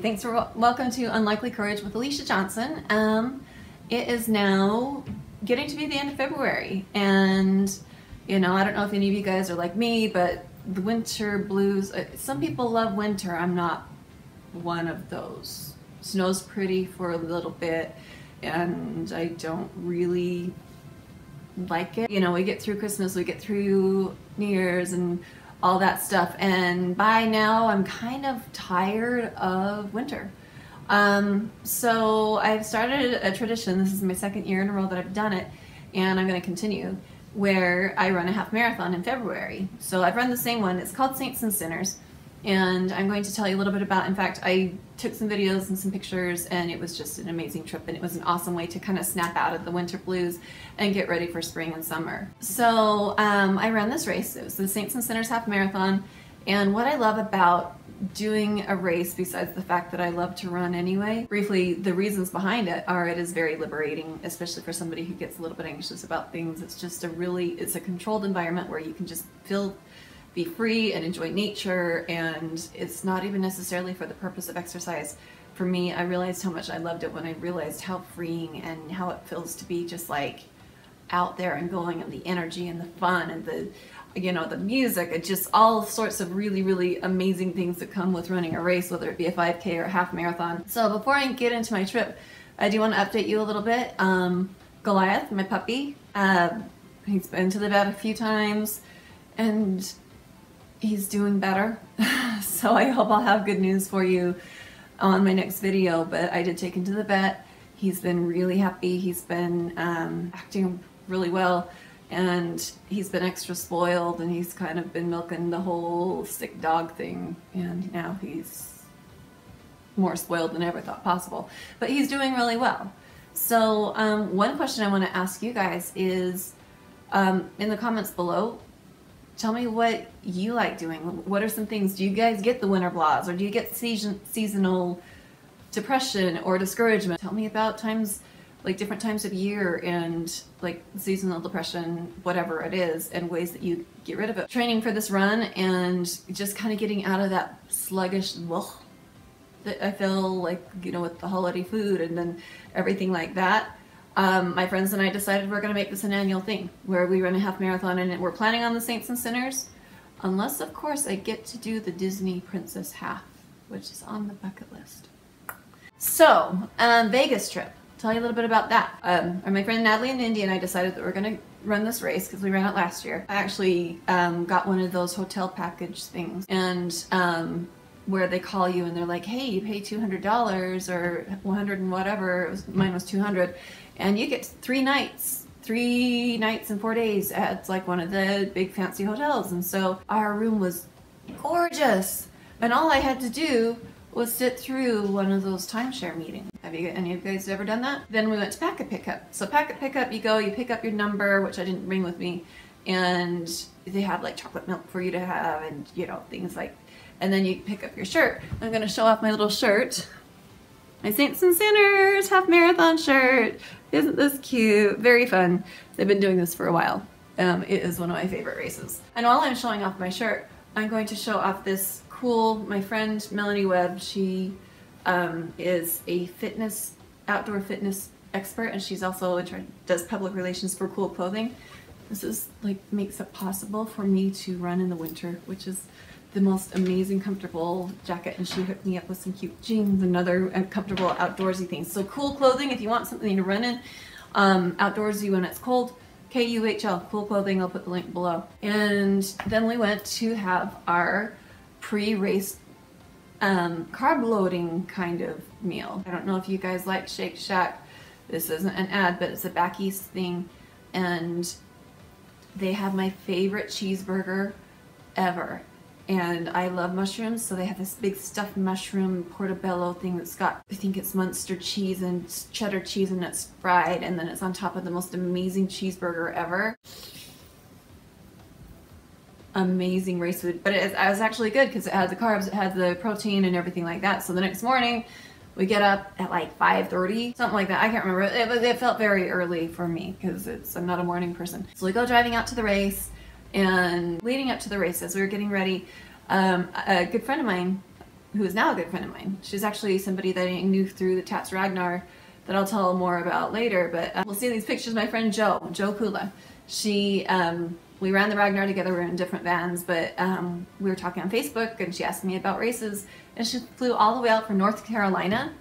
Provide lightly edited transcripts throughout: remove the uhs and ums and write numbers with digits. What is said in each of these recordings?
thanks for welcome to Unlikely Courage with Alicia Johnson. It is now getting to be the end of February, and you know, I don't know if any of you guys are like me, but the winter blues, some people love winter. I'm not one of those. Snow's pretty for a little bit, and I don't really like it. You know, we get through Christmas, we get through New Year's and all that stuff, and by now I'm kind of tired of winter. So I've started a tradition. This is my second year in a row that I've done it, and I'm going to continue, where I run a half marathon in February. So I've run the same one. It's called Saints and Sinners, and I'm going to tell you a little bit about, in fact, I took some videos and some pictures, and it was just an amazing trip, and it was an awesome way to kind of snap out of the winter blues and get ready for spring and summer. So I ran this race. It was the Saints and Sinners half marathon, and what I love about doing a race, besides the fact that I love to run anyway, briefly, the reasons behind it are it is very liberating, especially for somebody who gets a little bit anxious about things. It's just it's a controlled environment where you can just be free and enjoy nature, and it's not even necessarily for the purpose of exercise. For me, I realized how much I loved it when I realized how freeing and how it feels to be just like out there and going, and the energy and the fun and the, you know, the music, and just all sorts of really, really amazing things that come with running a race, whether it be a 5K or a half marathon. So before I get into my trip, I do want to update you a little bit. Goliath, my puppy, he's been to the vet a few times, and he's doing better. So I hope I'll have good news for you on my next video, but I did take him to the vet. He's been really happy. He's been acting really well, and he's been extra spoiled, and he's kind of been milking the whole sick dog thing, and now he's more spoiled than I ever thought possible. But he's doing really well. So one question I want to ask you guys is, in the comments below, tell me what you like doing. What are some things? Do you guys get the winter blahs, or do you get seasonal depression or discouragement? Tell me about times, like different times of year, and like seasonal depression, whatever it is, and ways that you get rid of it. Training for this run and just kind of getting out of that sluggish that I feel like, you know, with the holiday food and then everything like that. My friends and I decided we're going to make this an annual thing where we run a half marathon, and we're planning on the Saints and Sinners, unless of course I get to do the Disney Princess half, which is on the bucket list. So Vegas trip, tell you a little bit about that. My friend Natalie and Indy and I decided that we're going to run this race because we ran it last year. I actually got one of those hotel package things, and where they call you and they're like, hey, you pay $200 or 100 and whatever, mine was 200, and you get 3 nights and 4 days at like one of the big fancy hotels. And so our room was gorgeous, and all I had to do was sit through one of those timeshare meetings. Have any of you guys ever done that? Then we went to packet pickup. So packet pickup, you go, you pick up your number, which I didn't bring with me, and they have like chocolate milk for you to have, and you know, things like, and then you pick up your shirt. I'm gonna show off my little shirt. My Saints and Sinners half marathon shirt. Isn't this cute? Very fun. They've been doing this for a while. It is one of my favorite races. And while I'm showing off my shirt, I'm going to show off this Kuhl. My friend Melanie Webb, she is a outdoor fitness expert, and she's also does public relations for Kuhl clothing. This is like makes it possible for me to run in the winter, which is the most amazing comfortable jacket, and she hooked me up with some cute jeans and other comfortable outdoorsy things. So Kuhl clothing, if you want something to run in outdoorsy when it's cold, KUHL, Kuhl clothing, I'll put the link below. And then we went to have our pre-race carb loading kind of meal. I don't know if you guys like Shake Shack. This isn't an ad, but it's a back east thing, and they have my favorite cheeseburger ever. And I love mushrooms, so they have this big stuffed mushroom portobello thing that's got, I think it's Munster cheese and cheddar cheese, and it's fried, and then it's on top of the most amazing cheeseburger ever. Amazing race food, but it was actually good because it had the carbs, it had the protein and everything like that. So the next morning we get up at like 5:30, something like that. I can't remember. It felt very early for me because I'm not a morning person. So we go driving out to the race, and leading up to the race, as we were getting ready, a good friend of mine who is now a good friend of mine. She's actually somebody that I knew through the Tats Ragnar that I'll tell more about later, but we'll see these pictures. My friend Joe Kuhl, she, we ran the Ragnar together. We were in different vans, but we were talking on Facebook, and she asked me about races, and she flew all the way out from North Carolina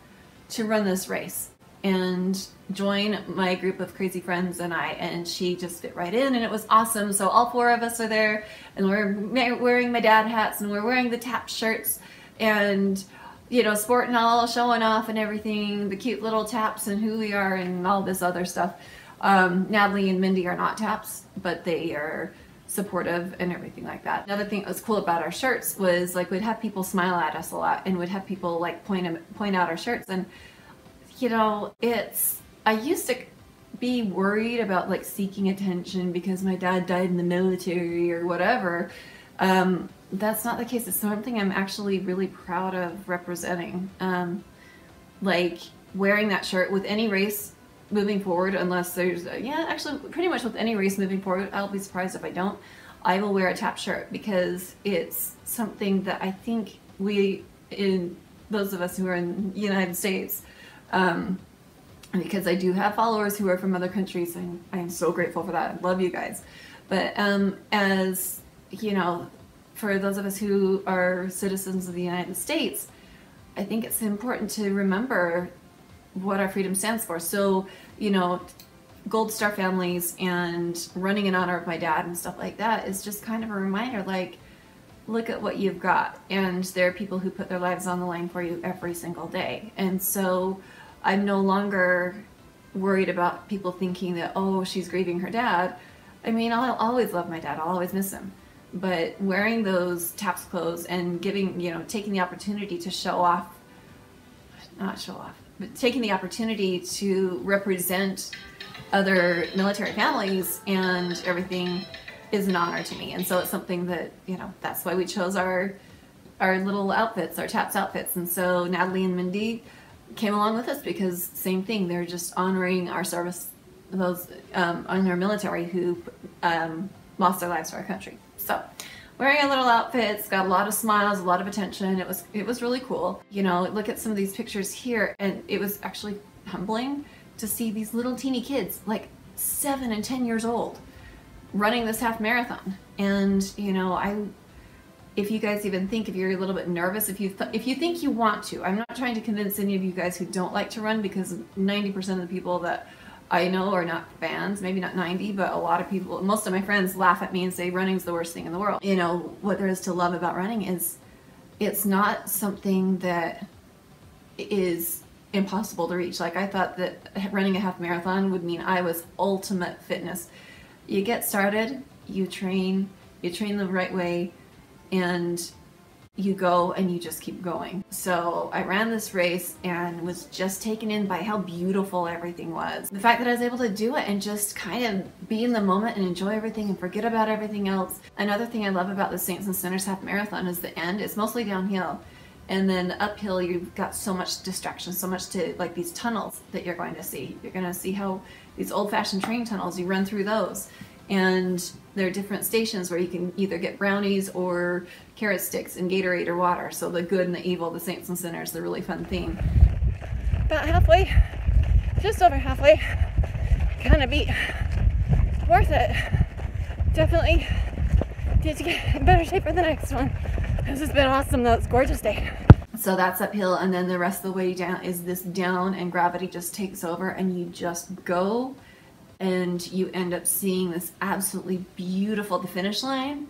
to run this race and join my group of crazy friends and she just fit right in, and it was awesome. So all 4 of us are there, and we're wearing my dad hats, and we're wearing the tap shirts, and you know, sporting all, showing off and everything, the cute little taps and who we are and all this other stuff. Natalie and Mindy are not taps, but they are supportive and everything like that. Another thing that was cool about our shirts was like we'd have people smile at us a lot, and we'd have people like point out our shirts. And you know, I used to be worried about like seeking attention because my dad died in the military or whatever. That's not the case. It's something I'm actually really proud of representing. Like wearing that shirt with any race moving forward, unless there's, yeah, actually pretty much with any race moving forward, I'll be surprised if I don't. I will wear a tap shirt because it's something that I think those of us who are in the United States, because I do have followers who are from other countries, and I am so grateful for that. I love you guys. But as you know, for those of us who are citizens of the United States, I think it's important to remember what our freedom stands for. So, you know, Gold Star families and running in honor of my dad and stuff like that is just kind of a reminder, like, look at what you've got. And there are people who put their lives on the line for you every single day. And so I'm no longer worried about people thinking that, oh, she's grieving her dad. I mean, I'll always love my dad. I'll always miss him. But wearing those TAPS clothes and taking the opportunity to taking the opportunity to represent other military families and everything is an honor to me. And so it's something that, that's why we chose our little outfits, our TAPS outfits. And so Natalie and Mindy came along with us because same thing, they're just honoring our service, those on our military who lost their lives for our country. So wearing our little outfits, got a lot of smiles, a lot of attention. It was really cool. Look at some of these pictures here, and it was actually humbling to see these little teeny kids, like 7 and 10 years old, running this half marathon. And if you guys even think, if you're a little bit nervous, if you think you want to, I'm not trying to convince any of you guys who don't like to run, because 90% of the people that I know are not fans, maybe not 90, but a lot of people, most of my friends laugh at me and say running's the worst thing in the world. What there is to love about running is it's not something that is impossible to reach. Like, I thought that running a half marathon would mean I was ultimate fitness. You get started, you train the right way, and you go and you just keep going. So I ran this race and was just taken in by how beautiful everything was. The fact that I was able to do it and just kind of be in the moment and enjoy everything and forget about everything else. Another thing I love about the Saints and Sinners half marathon is the end. It's mostly downhill. And then uphill, you've got so much distraction, so much to, like, these tunnels that you're going to see. You're going to see how these old-fashioned train tunnels, you run through those. And there are different stations where you can either get brownies or carrot sticks and Gatorade or water. So the good and the evil, the saints and sinners, the really fun theme. About halfway, just over halfway, kind of beat. Worth it. Definitely need to get in better shape for the next one. This has been awesome though, it's a gorgeous day. So that's uphill, and then the rest of the way down is this down, and gravity just takes over and you just go. And you end up seeing this absolutely beautiful, the finish line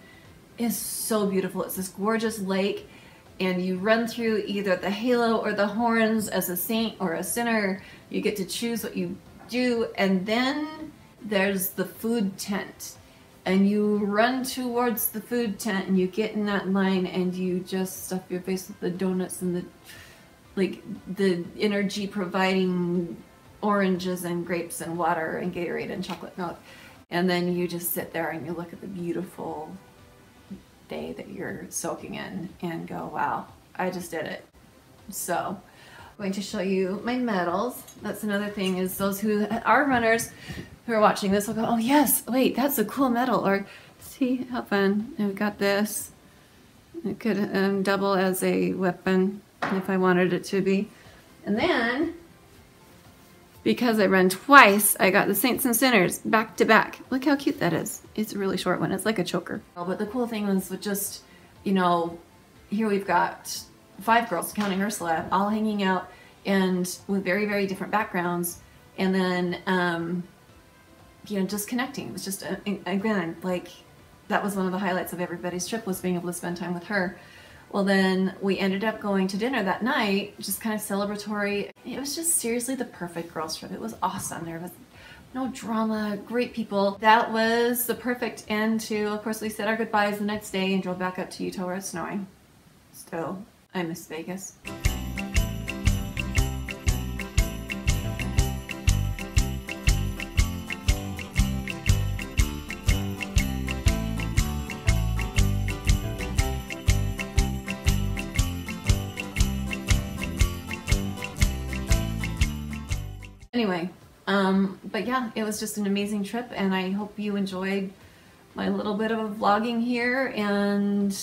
is so beautiful. It's this gorgeous lake, and you run through either the halo or the horns as a saint or a sinner. You get to choose what you do, and then there's the food tent. And you run towards the food tent, and you get in that line, and you just stuff your face with the donuts and the energy providing oranges and grapes and water and Gatorade and chocolate milk. And then you just sit there and you look at the beautiful day that you're soaking in and go, wow, I just did it. So I'm going to show you my medals. That's another thing, is those who are runners who are watching this will go, oh yes, wait, that's a cool medal. Or see how fun. And we've got this. It could double as a weapon if I wanted it to be. And then, because I run twice, I got the Saints and Sinners back to back. Look how cute that is. It's a really short one. It's like a choker. But the cool thing was with just, you know, here we've got 5 girls, counting Ursula, all hanging out and with very, very different backgrounds. And then, you know, just connecting. It was just, again, like, that was one of the highlights of everybody's trip, was being able to spend time with her. Well, then we ended up going to dinner that night, just kind of celebratory. It was just seriously the perfect girls trip. It was awesome. There was no drama, great people. That was the perfect end to, of course, we said our goodbyes the next day and drove back up to Utah where it's snowing. Still, I miss Vegas. Anyway, but yeah, it was just an amazing trip, and I hope you enjoyed my little bit of vlogging here and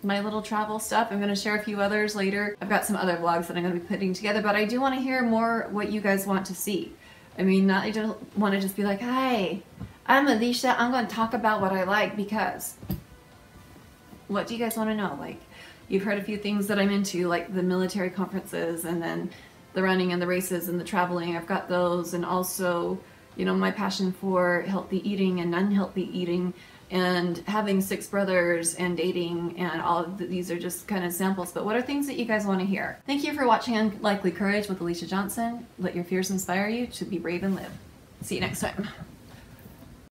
my little travel stuff. I'm going to share a few others later. I've got some other vlogs that I'm going to be putting together, but I do want to hear more what you guys want to see. I mean, I don't want to just be like, hi, I'm Alicia, I'm going to talk about what I like, because what do you guys want to know? Like, you've heard a few things that I'm into, like the military conferences, and then the running and the races and the traveling. I've got those, and also, you know, my passion for healthy eating and unhealthy eating, and having 6 brothers and dating, and all of these are just kind of samples. But what are things that you guys want to hear? Thank you for watching Unlikely Courage with Alicia Johnson. Let your fears inspire you to be brave and live. See you next time.